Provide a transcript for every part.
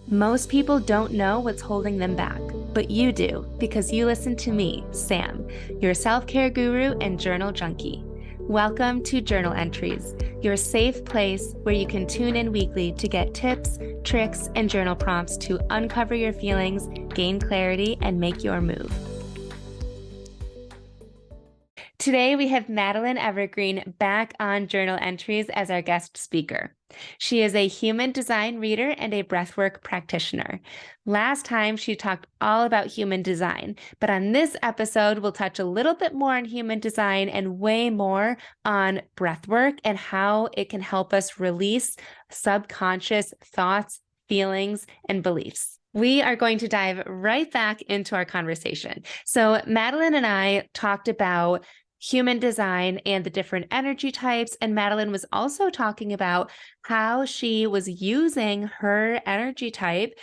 Most people don't know what's holding them back, but you do because you listen to me, Sam, your self-care guru and journal junkie. Welcome to Journal Entries, your safe place where you can tune in weekly to get tips, tricks, and journal prompts to uncover your feelings, gain clarity, and make your move. Today, we have Madeline Evergreen back on Journal Entries as our guest speaker. She is a human design reader and a breathwork practitioner. Last time, she talked all about human design, but on this episode, we'll touch a little bit more on human design and way more on breathwork and how it can help us release subconscious thoughts, feelings, and beliefs. We are going to dive right back into our conversation. So Madeline and I talked about human design and the different energy types. And Madeline was also talking about how she was using her energy type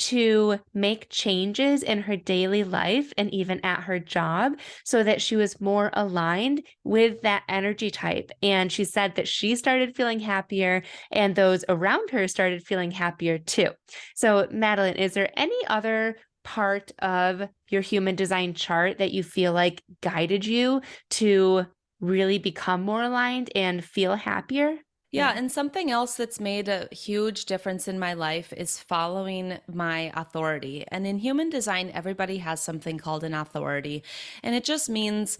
to make changes in her daily life and even at her job so that she was more aligned with that energy type. And she said that she started feeling happier and those around her started feeling happier too. So Madeline, is there any other part of your human design chart that you feel like guided you to really become more aligned and feel happier? Yeah, and something else that's made a huge difference in my life is following my authority. And in human design, everybody has something called an authority. And it just means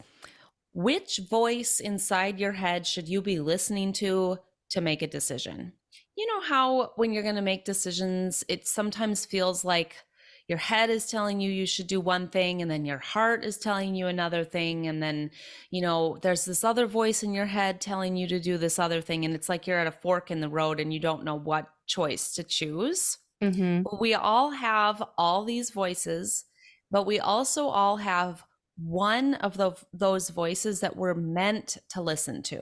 which voice inside your head should you be listening to make a decision? You know how when you're going to make decisions, it sometimes feels like your head is telling you you should do one thing, and then your heart is telling you another thing. And then, there's this other voice in your head telling you to do this other thing. And it's like you're at a fork in the road and you don't know what choice to choose. Mm-hmm. We all have all these voices, but we also all have one of those voices that we're meant to listen to.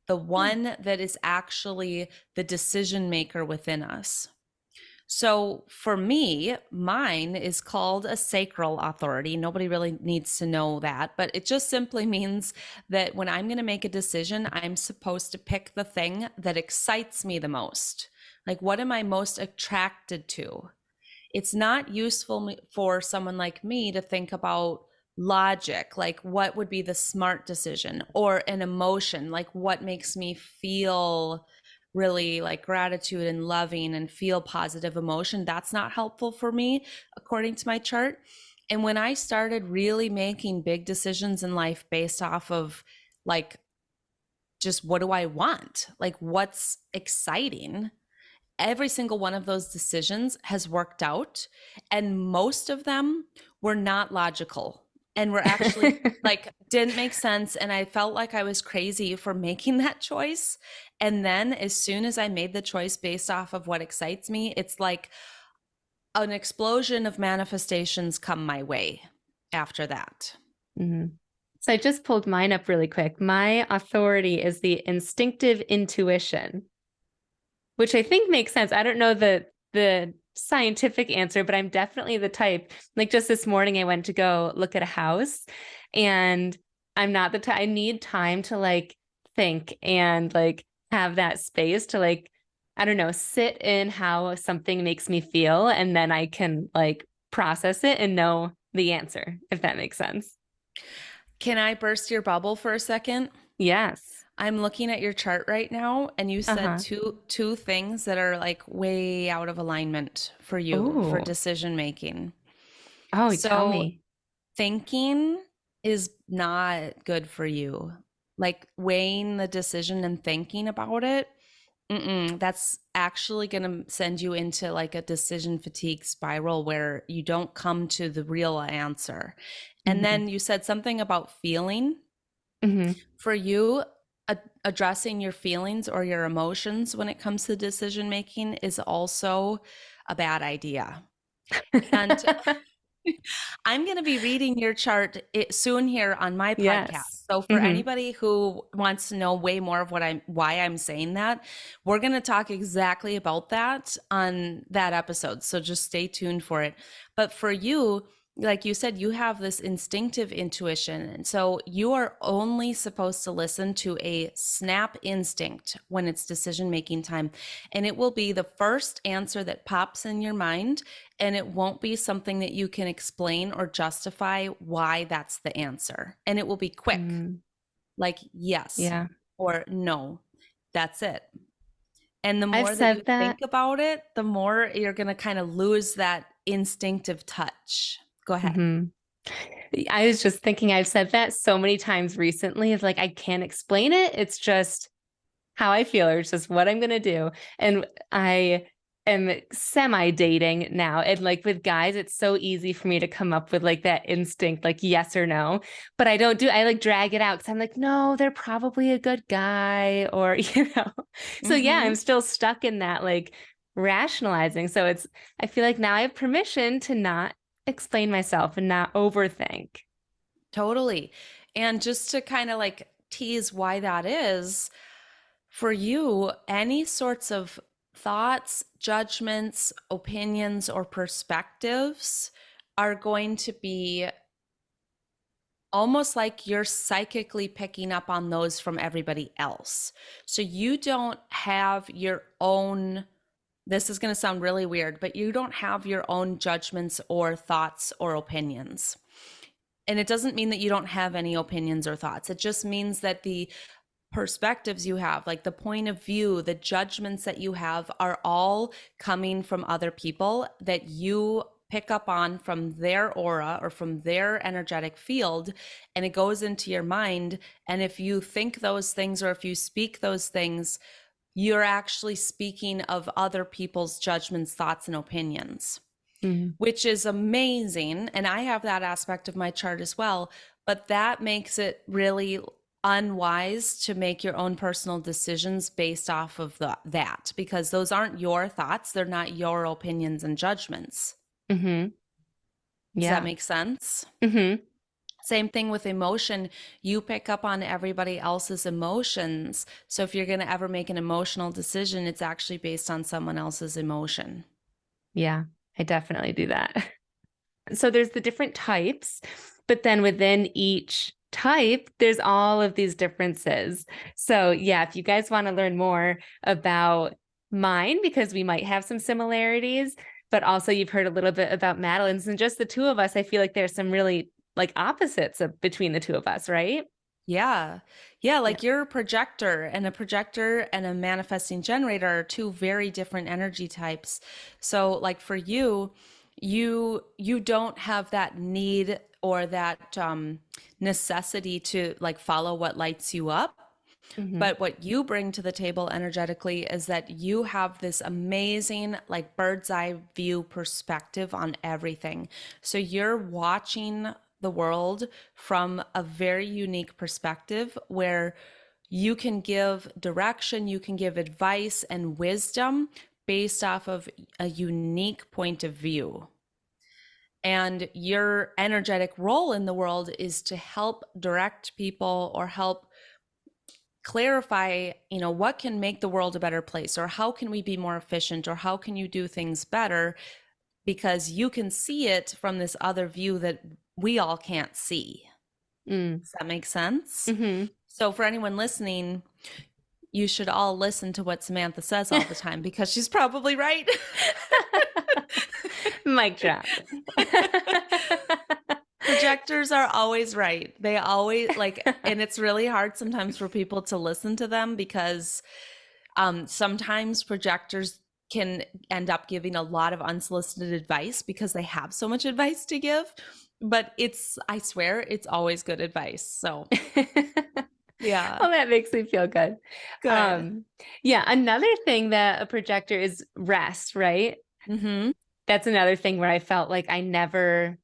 The one that is actually the decision maker within us. So for me, mine is called a sacral authority. Nobody really needs to know that, but it just simply means that when I'm going to make a decision, I'm supposed to pick the thing that excites me the most. Like, what am I most attracted to? It's not useful for someone like me to think about logic, like what would be the smart decision, or an emotion, like what makes me feel really like gratitude and loving and feel positive emotion. That's not helpful for me, according to my chart. And when I started really making big decisions in life based off of like, just what do I want? Like, what's exciting? Every single one of those decisions has worked out. And most of them were not logical and were actually like didn't make sense. And I felt like I was crazy for making that choice. And then as soon as I made the choice based off of what excites me, it's like an explosion of manifestations come my way after that. Mm-hmm. So I just pulled mine up really quick. My authority is the instinctive intuition, which I think makes sense. I don't know the scientific answer, but I'm definitely the type. Like just this morning, I went to go look at a house, and I'm not the type. I need time to like think and like have that space to like, I don't know, sit in how something makes me feel, and then I can like process it and know the answer, if that makes sense. Can I burst your bubble for a second? Yes. I'm looking at your chart right now, and you said Uh-huh. two things that are like way out of alignment for you for Oh. decision making. Oh, tell So me. thinking is not good for you. Like weighing the decision and thinking about it, that's actually going to send you into like a decision fatigue spiral where you don't come to the real answer. And Mm-hmm. then you said something about feeling. Mm-hmm. For you, addressing your feelings or your emotions when it comes to decision making is also a bad idea. And I'm going to be reading your chart soon here on my podcast. Yes. So for Mm-hmm. anybody who wants to know way more of why I'm saying that, we're going to talk exactly about that on that episode. So just stay tuned for it. But for you, like you said, you have this instinctive intuition. And so you are only supposed to listen to a snap instinct when it's decision making time. And it will be the first answer that pops in your mind. And it won't be something that you can explain or justify why that's the answer. And it will be quick, Mm, like yes yeah. or no. That's it. And the I've more that you said that. think about it, the more you're going to kind of lose that instinctive touch. Go ahead. Hmm. I was just thinking, I've said that so many times recently of like, I can't explain it. It's just how I feel, or it's just what I'm going to do. And I am semi dating now. And like with guys, it's so easy for me to come up with like that instinct, like yes or no. But I don't do, I like drag it out because I'm like, no, they're probably a good guy, or, you know. So yeah, I'm Mm-hmm. still stuck in that like rationalizing. So it's, I feel like now I have permission to not explain myself and not overthink. Totally. And just to kind of like tease why that is, for you, any sorts of thoughts, judgments, opinions, or perspectives are going to be almost like you're psychically picking up on those from everybody else. So you don't have your own, this is going to sound really weird, but you don't have your own judgments or thoughts or opinions. And it doesn't mean that you don't have any opinions or thoughts. It just means that the perspectives you have, like the point of view, the judgments that you have, are all coming from other people that you pick up on from their aura or from their energetic field, and it goes into your mind. And if you think those things or if you speak those things, you're actually speaking of other people's judgments, thoughts, and opinions, Mm, which is amazing. And I have that aspect of my chart as well. But that makes it really unwise to make your own personal decisions based off of that, because those aren't your thoughts. They're not your opinions and judgments. hmm. Does that Yeah. make sense? Hmm. Same thing with emotion. You pick up on everybody else's emotions. So if you're going to ever make an emotional decision, it's actually based on someone else's emotion. Yeah, I definitely do that. So there's the different types, but then within each type, there's all of these differences. So yeah, if you guys want to learn more about mine, because we might have some similarities, but also you've heard a little bit about Madeline's, and just the two of us, I feel like there's some really like opposites between the two of us, right? Yeah. Yeah. Yeah. Like you're a projector and a manifesting generator are two very different energy types. So like for you, you don't have that need or that necessity to like follow what lights you up. Hmm. But what you bring to the table energetically is that you have this amazing, like bird's eye view perspective on everything. So you're watching the world from a very unique perspective where you can give direction, you can give advice and wisdom based off of a unique point of view. And your energetic role in the world is to help direct people or help clarify, what can make the world a better place, or how can we be more efficient, or how can you do things better, because you can see it from this other view that we all can't see. Mm. Does that make sense? Hmm. So for anyone listening, you should all listen to what Samantha says all the time because she's probably right. Mic drop. Projectors are always right. They always like, and it's really hard sometimes for people to listen to them because sometimes projectors can end up giving a lot of unsolicited advice because they have so much advice to give. But I swear, it's always good advice. So, yeah, Well, that makes me feel good. good. Um, yeah, another thing that a projector is rest, right? Mm-hmm. That's another thing where I felt like I never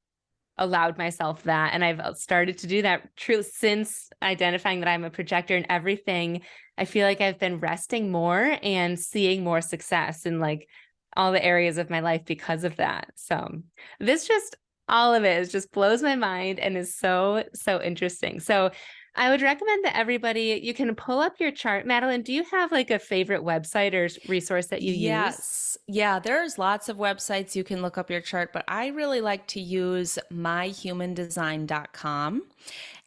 allowed myself that. And I've started to do that true since identifying that I'm a projector and everything. I feel like I've been resting more and seeing more success in like all the areas of my life because of that. So this just all of it is just blows my mind and is so, so interesting. So I would recommend that everybody, you can pull up your chart. Madeline, do you have like a favorite website or resource that you use? Yes. Yeah, there's lots of websites you can look up your chart, but I really like to use myhumandesign.com.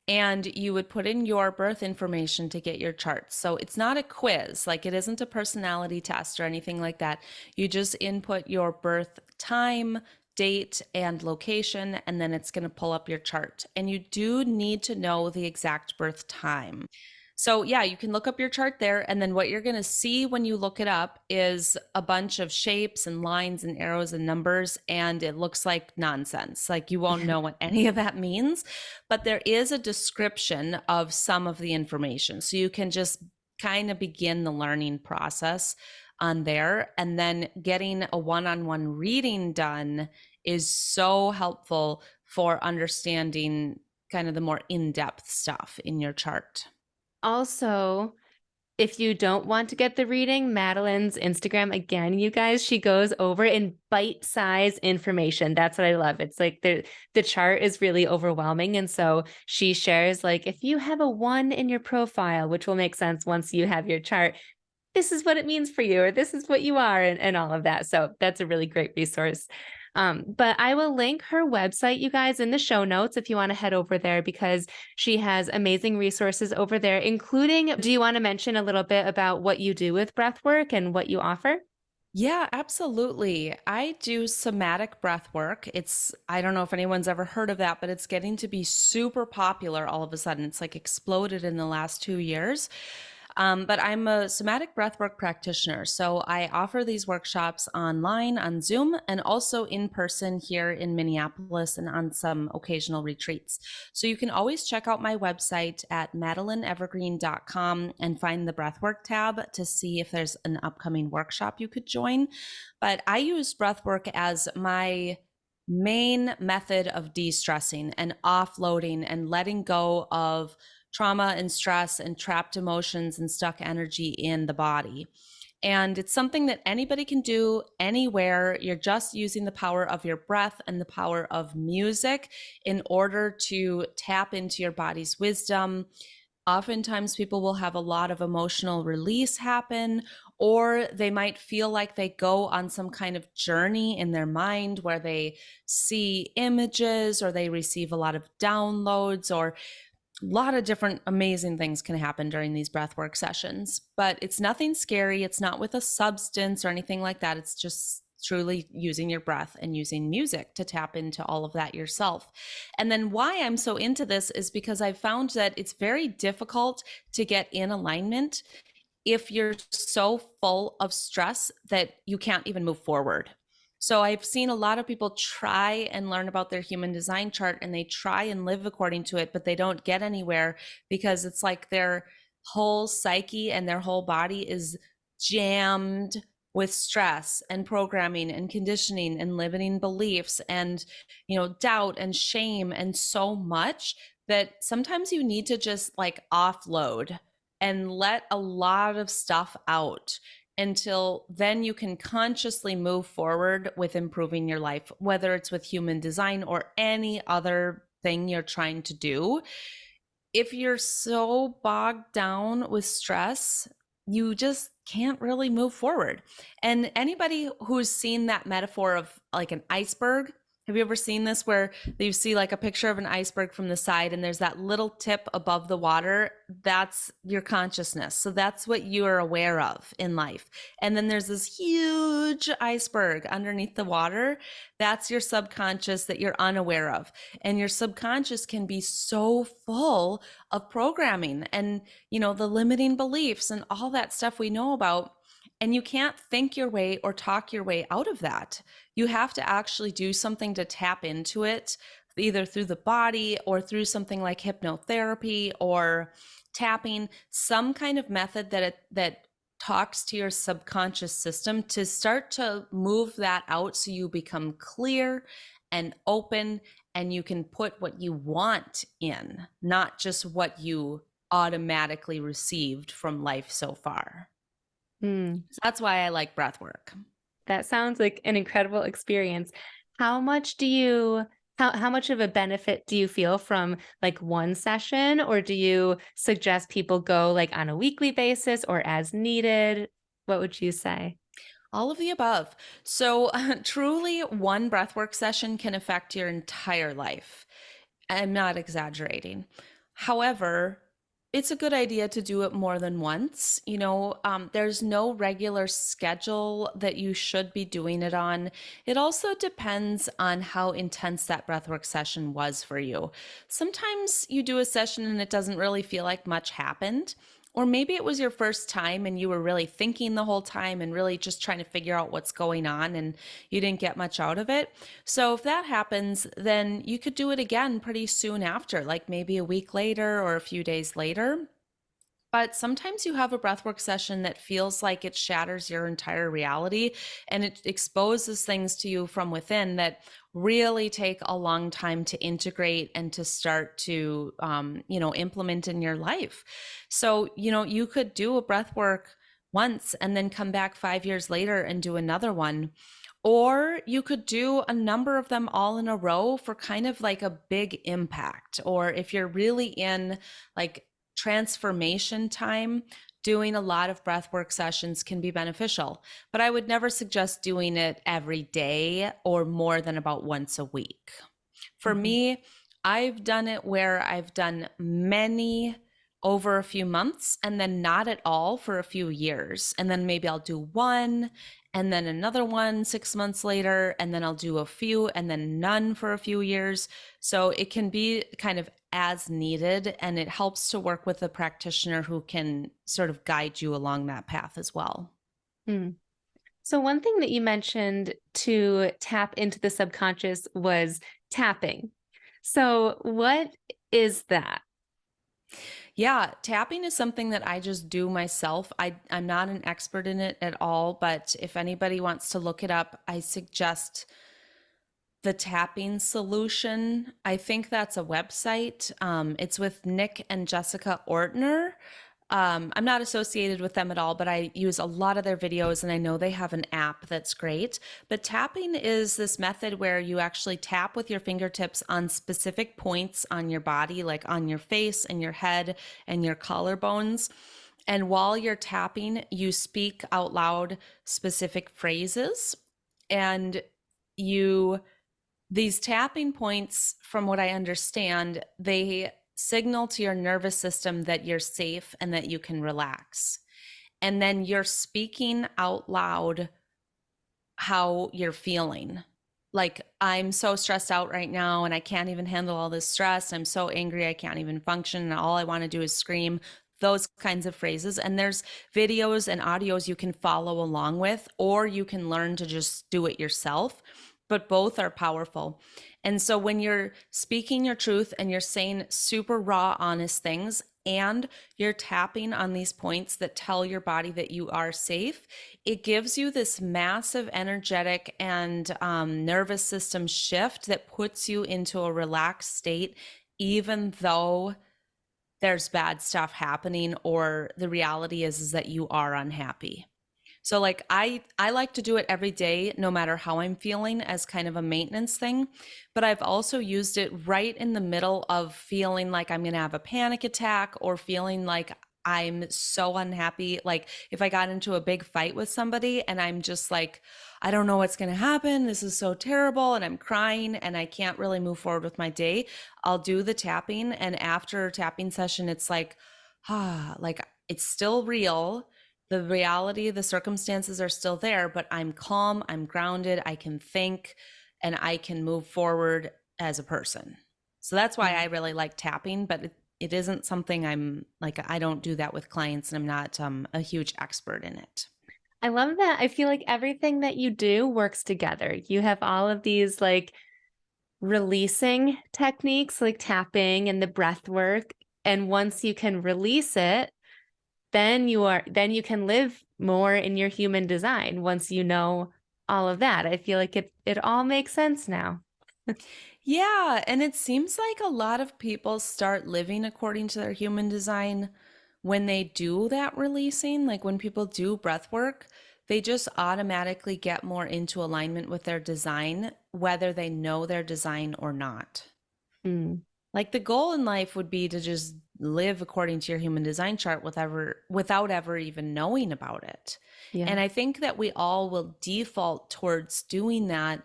And you would put in your birth information to get your chart. So it's not a quiz, like it isn't a personality test or anything like that. You just input your birth time, date, and location, and then it's going to pull up your chart. And you do need to know the exact birth time. So, yeah, you can look up your chart there. And then what you're going to see when you look it up is a bunch of shapes and lines and arrows and numbers. And it looks like nonsense. Like you won't know what any of that means. But there is a description of some of the information. So you can just kind of begin the learning process on there. And then getting a one on one reading done is so helpful for understanding kind of the more in depth stuff in your chart. Also, if you don't want to get the reading, Madeline's Instagram, again, you guys, she goes over in bite-sized information. That's what I love. It's like the chart is really overwhelming. And so she shares like if you have a 1 in your profile, which will make sense once you have your chart, this is what it means for you, or this is what you are, and all of that. So that's a really great resource. But I will link her website, you guys, in the show notes if you want to head over there because she has amazing resources over there, including, do you want to mention a little bit about what you do with breathwork and what you offer? Yeah, absolutely. I do somatic breath work. I don't know if anyone's ever heard of that, but it's getting to be super popular all of a sudden. It's like exploded in the last 2 years. But I'm a somatic breathwork practitioner. So I offer these workshops online on Zoom and also in person here in Minneapolis and on some occasional retreats. So you can always check out my website at madelineevergreen.com and find the breathwork tab to see if there's an upcoming workshop you could join. But I use breathwork as my main method of de-stressing and offloading and letting go of trauma and stress and trapped emotions and stuck energy in the body. And it's something that anybody can do anywhere. You're just using the power of your breath and the power of music in order to tap into your body's wisdom. Oftentimes, people will have a lot of emotional release happen, or they might feel like they go on some kind of journey in their mind where they see images or they receive a lot of downloads, or a lot of different amazing things can happen during these breathwork sessions, but it's nothing scary. It's not with a substance or anything like that. It's just truly using your breath and using music to tap into all of that yourself. And then why I'm so into this is because I've found that it's very difficult to get in alignment if you're so full of stress that you can't even move forward. So I've seen a lot of people try and learn about their human design chart and they try and live according to it, but they don't get anywhere because it's like their whole psyche and their whole body is jammed with stress and programming and conditioning and limiting beliefs and, doubt and shame and so much that sometimes you need to just like offload and let a lot of stuff out until then you can consciously move forward with improving your life, whether it's with human design or any other thing you're trying to do. If you're so bogged down with stress, you just can't really move forward. And anybody who's seen that metaphor of like an iceberg, have you ever seen this where you see like a picture of an iceberg from the side and there's that little tip above the water? That's your consciousness. So that's what you are aware of in life. And then there's this huge iceberg underneath the water. That's your subconscious that you're unaware of. And your subconscious can be so full of programming and, the limiting beliefs and all that stuff we know about. And you can't think your way or talk your way out of that. You have to actually do something to tap into it, either through the body or through something like hypnotherapy or tapping, some kind of method that talks to your subconscious system to start to move that out so you become clear and open and you can put what you want in, not just what you automatically received from life so far. So that's why I like breath work. That sounds like an incredible experience. How much do you How much of a benefit do you feel from like one session, or do you suggest people go like on a weekly basis or as needed? What would you say? All of the above. So, truly, one breathwork session can affect your entire life. I'm not exaggerating. However, it's a good idea to do it more than once. There's no regular schedule that you should be doing it on. It also depends on how intense that breathwork session was for you. Sometimes you do a session and it doesn't really feel like much happened. Or maybe it was your first time and you were really thinking the whole time and really just trying to figure out what's going on and you didn't get much out of it. So if that happens, then you could do it again pretty soon after, like maybe a week later or a few days later. But sometimes you have a breathwork session that feels like it shatters your entire reality and it exposes things to you from within that really take a long time to integrate and to start to, implement in your life. So, you could do a breathwork once and then come back 5 years later and do another one. Or you could do a number of them all in a row for kind of like a big impact. Or if you're really in like transformation time, doing a lot of breathwork sessions can be beneficial. But I would never suggest doing it every day or more than about once a week. For Mhm. me, I've done it where I've done many over a few months and then not at all for a few years. And then maybe I'll do one and then another one 6 months later, and then I'll do a few and then none for a few years. So it can be kind of as needed, and it helps to work with a practitioner who can sort of guide you along that path as well. Mm. So one thing that you mentioned to tap into the subconscious was tapping. So what is that? Yeah, tapping is something that I just do myself. I'm not an expert in it at all, but if anybody wants to look it up, I suggest the tapping solution. I think that's a website. It's with Nick and Jessica Ortner. I'm not associated with them at all, but I use a lot of their videos and I know they have an app that's great. But tapping is this method where you actually tap with your fingertips on specific points on your body, like on your face and your head and your collarbones. And while you're tapping, you speak out loud specific phrases and you these tapping points, from what I understand, they signal to your nervous system that you're safe and that you can relax. And then you're speaking out loud how you're feeling. Like, I'm so stressed out right now and I can't even handle all this stress. I'm so angry, I can't even function. And all I want to do is scream. Those kinds of phrases. And there's videos and audios you can follow along with, or you can learn to just do it yourself. But both are powerful. And so when you're speaking your truth and you're saying super raw, honest things, and you're tapping on these points that tell your body that you are safe, it gives you this massive energetic and nervous system shift that puts you into a relaxed state, even though there's bad stuff happening or the reality is that you are unhappy. So like I like to do it every day no matter how I'm feeling as kind of a maintenance thing, but I've also used it right in the middle of feeling like I'm going to have a panic attack or feeling like I'm so unhappy. Like if I got into a big fight with somebody and I'm just like, I don't know what's going to happen. This is so terrible. And I'm crying and I can't really move forward with my day. I'll do the tapping. And after a tapping session, it's like it's still real. The reality, the circumstances are still there, but I'm calm, I'm grounded, I can think, and I can move forward as a person. So that's why I really like tapping, but it isn't something I'm like, I don't do that with clients and I'm not a huge expert in it. I love that. I feel like everything that you do works together. You have all of these like releasing techniques like tapping and the breath work. And once you can release it, then you can live more in your human design once you know all of that. I feel like it all makes sense now. Yeah, and it seems like a lot of people start living according to their human design when they do that releasing, like when people do breath work, they just automatically get more into alignment with their design, whether they know their design or not. Mm, Like the goal in life would be to just live according to your human design chart without ever even knowing about it. yeah. And I think that we all will default towards doing that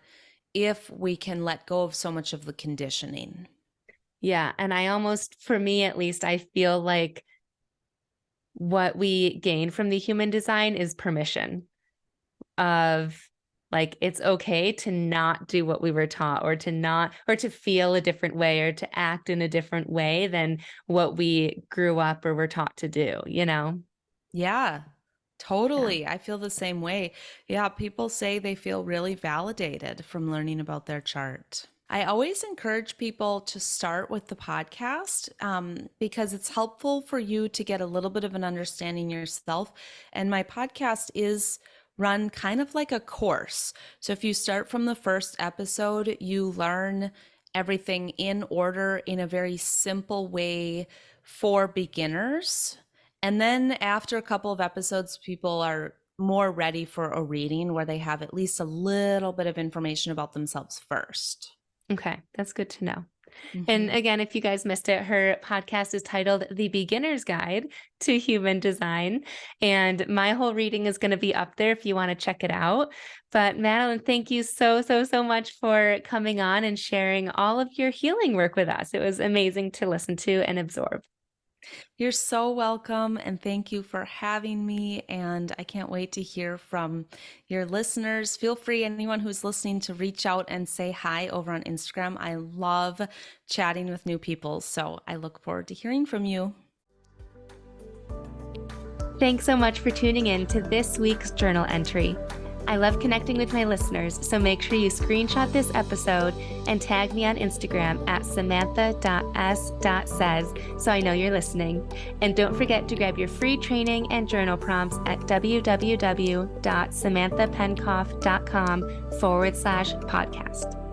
if we can let go of so much of the conditioning. Yeah. And I almost, for me at least, I feel like what we gain from the human design is permission of like it's okay to not do what we were taught or to not or to feel a different way or to act in a different way than what we grew up or were taught to do, you know? Yeah, Yeah. totally. I feel the same way. Yeah, people say they feel really validated from learning about their chart. I always encourage people to start with the podcast because it's helpful for you to get a little bit of an understanding yourself. And my podcast is run kind of like a course. So if you start from the first episode, you learn everything in order in a very simple way for beginners. And then after a couple of episodes, people are more ready for a reading where they have at least a little bit of information about themselves first. Okay, that's good to know. And Mm-hmm. again, if you guys missed it, her podcast is titled The Beginner's Guide to Human Design. And my whole reading is going to be up there if you want to check it out. But Madeline, thank you so much for coming on and sharing all of your healing work with us. It was amazing to listen to and absorb. You're so welcome, and thank you for having me. And I can't wait to hear from your listeners. Feel free, anyone who's listening, to reach out and say hi over on Instagram. I love chatting with new people, so I look forward to hearing from you. Thanks so much for tuning in to this week's journal entry. I love connecting with my listeners, so make sure you screenshot this episode and tag me on Instagram at samantha.s.says so I know you're listening. And don't forget to grab your free training and journal prompts at www.samanthapenkoff.com/podcast.